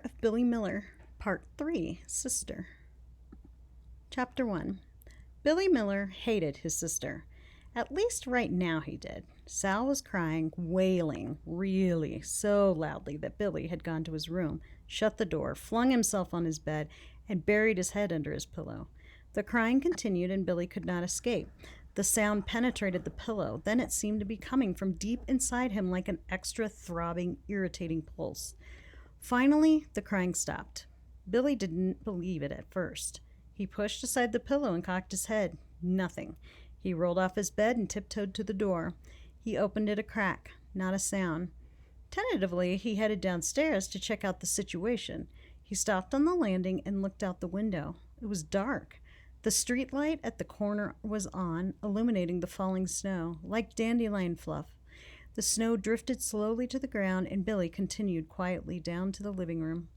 Of Billy Miller, Part 3, Sister. Chapter 1. Billy Miller hated his sister. At least right now he did. Sal was crying, wailing, really, so loudly that Billy had gone to his room, shut the door, flung himself on his bed, and buried his head under his pillow. The crying continued, and Billy could not escape. The sound penetrated the pillow. Then it seemed to be coming from deep inside him like an extra throbbing, irritating pulse. Finally, the crying stopped. Billy didn't believe it at first. He pushed aside the pillow and cocked his head. Nothing. He rolled off his bed and tiptoed to the door. He opened it a crack. Not a sound. Tentatively, he headed downstairs to check out the situation. He stopped on the landing and looked out the window. It was dark. The street light at the corner was on, illuminating the falling snow, like dandelion fluff. The snow drifted slowly to the ground, and Billy continued quietly down to the living room.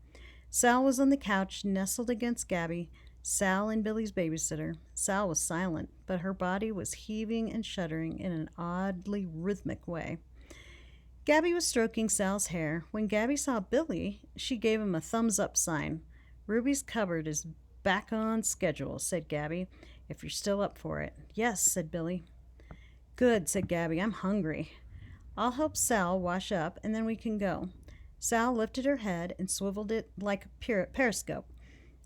Sal was on the couch, nestled against Gabby, Sal and Billy's babysitter. Sal was silent, but her body was heaving and shuddering in an oddly rhythmic way. Gabby was stroking Sal's hair. When Gabby saw Billy, she gave him a thumbs-up sign. "Ruby's cupboard is back on schedule," said Gabby, "if you're still up for it." "Yes," said Billy. "Good," said Gabby. "I'm hungry." "I'll help Sal wash up, and then we can go." Sal lifted her head and swiveled it like a periscope.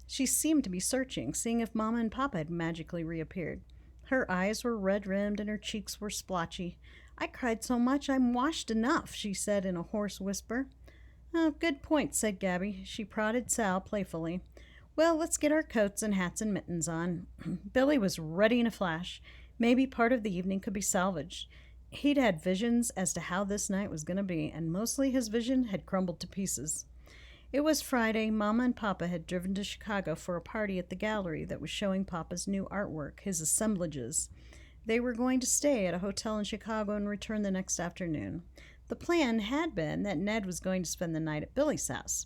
She seemed to be searching, seeing if Mama and Papa had magically reappeared. Her eyes were red-rimmed and her cheeks were splotchy. "I cried so much I'm washed enough," she said in a hoarse whisper. "Oh, good point," said Gabby. She prodded Sal playfully. "Well, let's get our coats and hats and mittens on." Billy was ready in a flash. Maybe part of the evening could be salvaged. He'd had visions as to how this night was going to be, and mostly his vision had crumbled to pieces. It was Friday. Mama and Papa had driven to Chicago for a party at the gallery that was showing Papa's new artwork, his assemblages. They were going to stay at a hotel in Chicago and return the next afternoon. The plan had been that Ned was going to spend the night at Billy's house.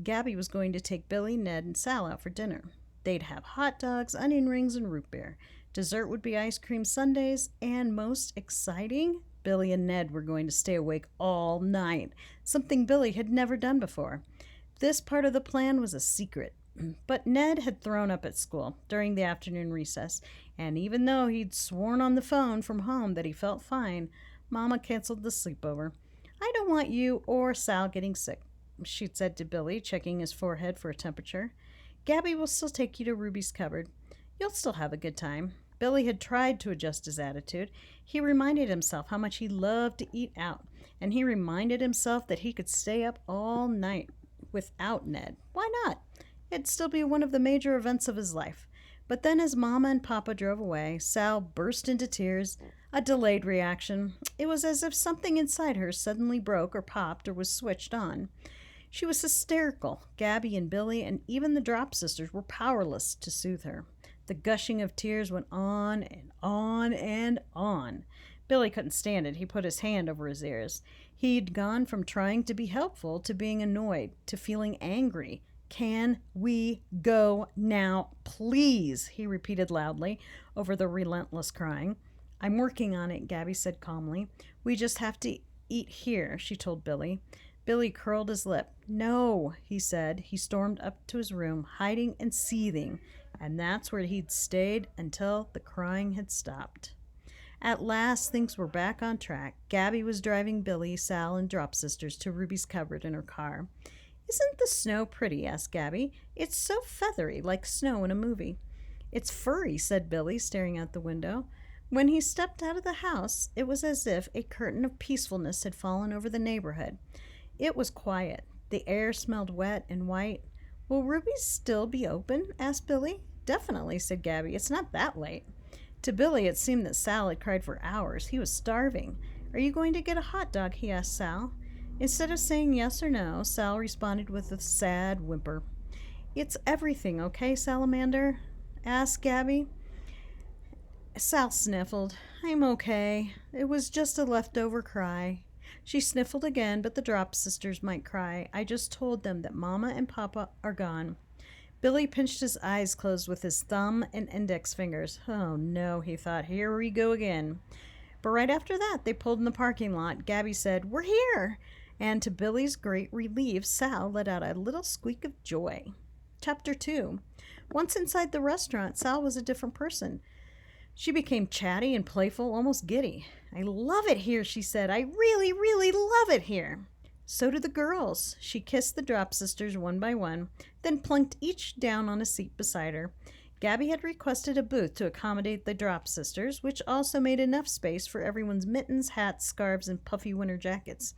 Gabby was going to take Billy, Ned, and Sal out for dinner. They'd have hot dogs, onion rings, and root beer. Dessert would be ice cream sundaes, and most exciting, Billy and Ned were going to stay awake all night, something Billy had never done before. This part of the plan was a secret, but Ned had thrown up at school during the afternoon recess, and even though he'd sworn on the phone from home that he felt fine, Mama canceled the sleepover. "I don't want you or Sal getting sick," she'd said to Billy, checking his forehead for a temperature. "Gabby will still take you to Ruby's cupboard. You'll still have a good time." Billy had tried to adjust his attitude. He reminded himself how much he loved to eat out, and he reminded himself that he could stay up all night without Ned. Why not? It'd still be one of the major events of his life. But then as Mama and Papa drove away, Sal burst into tears, a delayed reaction. It was as if something inside her suddenly broke or popped or was switched on. She was hysterical. Gabby and Billy and even the Drop sisters were powerless to soothe her. The gushing of tears went on and on and on. Billy couldn't stand it. He put his hand over his ears. He'd gone from trying to be helpful to being annoyed to feeling angry. "Can we go now, please?" he repeated loudly over the relentless crying. "I'm working on it," Gabby said calmly. "We just have to eat here," she told Billy. Billy curled his lip. "No," he said. He stormed up to his room, hiding and seething, and that's where he'd stayed until the crying had stopped. At last, things were back on track. Gabby was driving Billy, Sal, and Drop sisters to Ruby's cupboard in her car. "Isn't the snow pretty?" asked Gabby. "It's so feathery, like snow in a movie." "It's furry," said Billy, staring out the window. When he stepped out of the house, it was as if a curtain of peacefulness had fallen over the neighborhood. It was quiet. The air smelled wet and white. "Will Ruby's still be open?" asked Billy. "Definitely," said Gabby. "It's not that late." To Billy, it seemed that Sal had cried for hours. He was starving. "Are you going to get a hot dog?" he asked Sal. Instead of saying yes or no, Sal responded with a sad whimper. "It's everything, okay, Salamander?" asked Gabby. Sal sniffled. "I'm okay. It was just a leftover cry." She sniffled again, but the Drop sisters might cry. "I just told them that Mama and Papa are gone." Billy pinched his eyes closed with his thumb and index fingers. "Oh no," he thought. "Here we go again." But right after that, they pulled in the parking lot. Gabby said, "We're here!" And to Billy's great relief, Sal let out a little squeak of joy. Chapter 2. Once inside the restaurant, Sal was a different person. She became chatty and playful, almost giddy. "I love it here," she said. "I really, really love it here." So did the girls. She kissed the Drop Sisters one by one, then plunked each down on a seat beside her. Gabby had requested a booth to accommodate the Drop Sisters, which also made enough space for everyone's mittens, hats, scarves, and puffy winter jackets.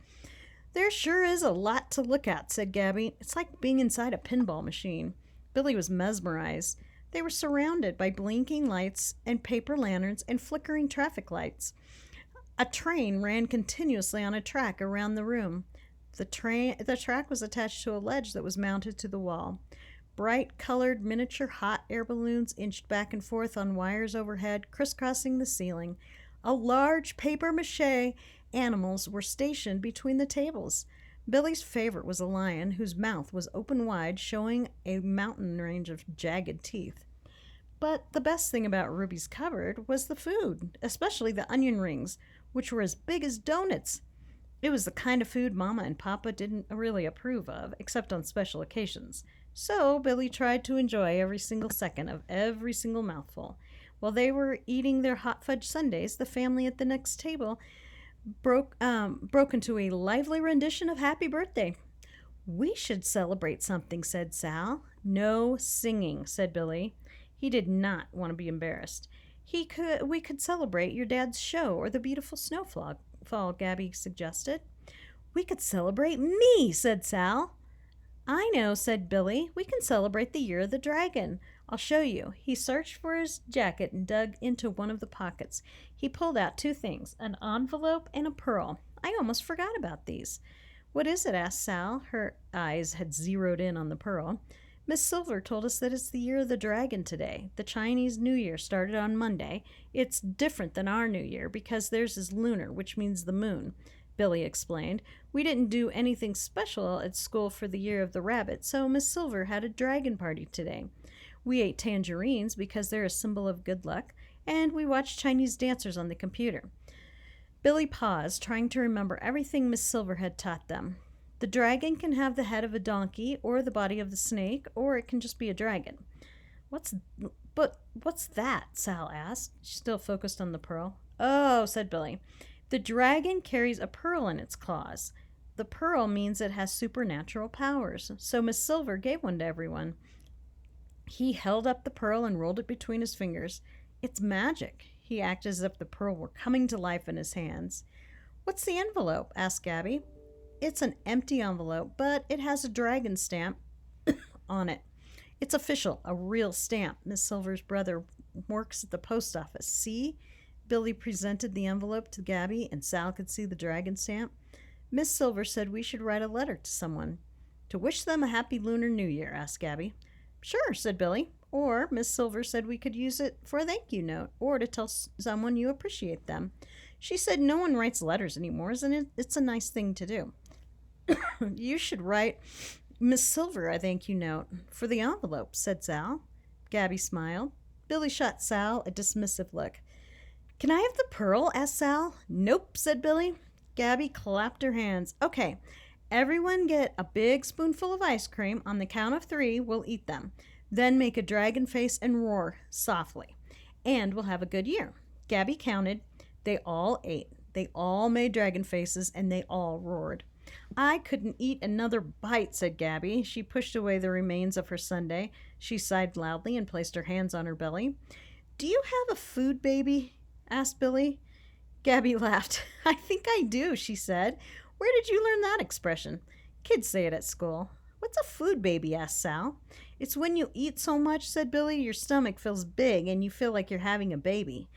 "There sure is a lot to look at," said Gabby. "It's like being inside a pinball machine." Billy was mesmerized. They were surrounded by blinking lights and paper lanterns and flickering traffic lights. A train ran continuously on a track around the room. The track was attached to a ledge that was mounted to the wall. Bright colored miniature hot air balloons inched back and forth on wires overhead, crisscrossing the ceiling. A large papier-mâché animals were stationed between the tables. Billy's favorite was a lion whose mouth was open wide, showing a mountain range of jagged teeth. But the best thing about Ruby's cupboard was the food, especially the onion rings, which were as big as donuts. It was the kind of food Mama and Papa didn't really approve of, except on special occasions. So Billy tried to enjoy every single second of every single mouthful. While they were eating their hot fudge sundaes, the family at the next table broke into a lively rendition of Happy Birthday. "We should celebrate something," said Sal. "No singing," said Billy. He did not want to be embarrassed. We could celebrate your dad's show or the beautiful snowfall," Gabby suggested. "We could celebrate me," said Sal. "I know," said Billy. "We can celebrate the Year of the Dragon. I'll show you." He searched for his jacket and dug into one of the pockets. He pulled out two things, an envelope and a pearl. "I almost forgot about these." "What is it?" asked Sal. Her eyes had zeroed in on the pearl. "Miss Silver told us that it's the Year of the Dragon today. The Chinese New Year started on Monday. It's different than our New Year because theirs is lunar, which means the moon," Billy explained. "We didn't do anything special at school for the Year of the Rabbit, so Miss Silver had a dragon party today. We ate tangerines because they're a symbol of good luck, and we watched Chinese dancers on the computer." Billy paused, trying to remember everything Miss Silver had taught them. "The dragon can have the head of a donkey or the body of the snake, or it can just be a dragon." What's that?" Sal asked, still focused on the pearl. "Oh," said Billy. "The dragon carries a pearl in its claws. The pearl means it has supernatural powers, so Miss Silver gave one to everyone." He held up the pearl and rolled it between his fingers. "It's magic." He acted as if the pearl were coming to life in his hands. "What's the envelope?" asked Gabby. "It's an empty envelope, but it has a dragon stamp on it. It's official, a real stamp. Miss Silver's brother works at the post office. See?" Billy presented the envelope to Gabby, and Sal could see the dragon stamp. "Miss Silver said we should write a letter to someone." "To wish them a happy Lunar New Year?" asked Gabby. "Sure," said Billy. "Or Miss Silver said we could use it for a thank you note, or to tell someone you appreciate them. She said no one writes letters anymore, and it's a nice thing to do." "You should write Miss Silver a thank you note for the envelope," said Sal. Gabby smiled. Billy shot Sal a dismissive look. "Can I have the pearl?" asked Sal. "Nope," said Billy. Gabby clapped her hands. "Okay, everyone get a big spoonful of ice cream. On the count of 3, we'll eat them. Then make a dragon face and roar softly. And we'll have a good year." Gabby counted. They all ate. They all made dragon faces, and they all roared. "I couldn't eat another bite," said Gabby. She pushed away the remains of her sundae. She sighed loudly and placed her hands on her belly. "Do you have a food baby?" asked Billy. Gabby laughed. "I think I do," she said. "Where did you learn that expression?" "Kids say it at school." "What's a food baby?" asked Sal. "It's when you eat so much," said Billy, "your stomach feels big and you feel like you're having a baby."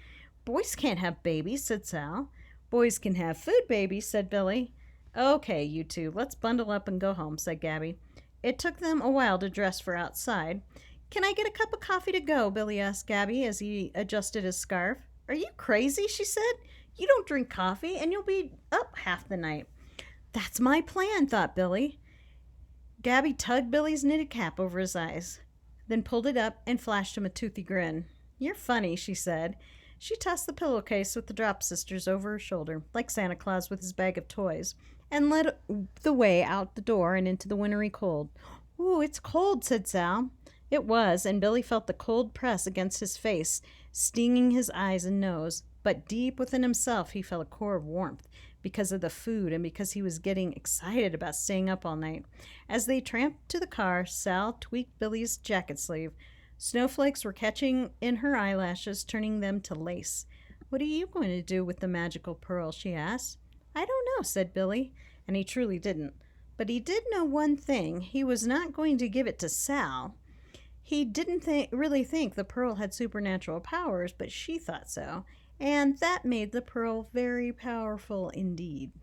"Boys can't have babies," said Sal. "Boys can have food babies," said Billy. "Okay, you two, let's bundle up and go home," said Gabby. It took them a while to dress for outside. "Can I get a cup of coffee to go?" Billy asked Gabby as he adjusted his scarf. "Are you crazy?" she said. "You don't drink coffee, and you'll be up half the night." "That's my plan," thought Billy. Gabby tugged Billy's knitted cap over his eyes, then pulled it up and flashed him a toothy grin. "You're funny," she said. She tossed the pillowcase with the Drop Sisters over her shoulder, like Santa Claus with his bag of toys, and led the way out the door and into the wintry cold. "Ooh, it's cold," said Sal. It was, and Billy felt the cold press against his face, stinging his eyes and nose. But deep within himself he felt a core of warmth because of the food and because he was getting excited about staying up all night. As they tramped to the car, Sal tweaked Billy's jacket sleeve. Snowflakes were catching in her eyelashes, turning them to lace. "What are you going to do with the magical pearl?" she asked. "I don't know," said Billy, and he truly didn't. But he did know one thing. He was not going to give it to Sal. He didn't really think the pearl had supernatural powers, but she thought so, and that made the pearl very powerful indeed.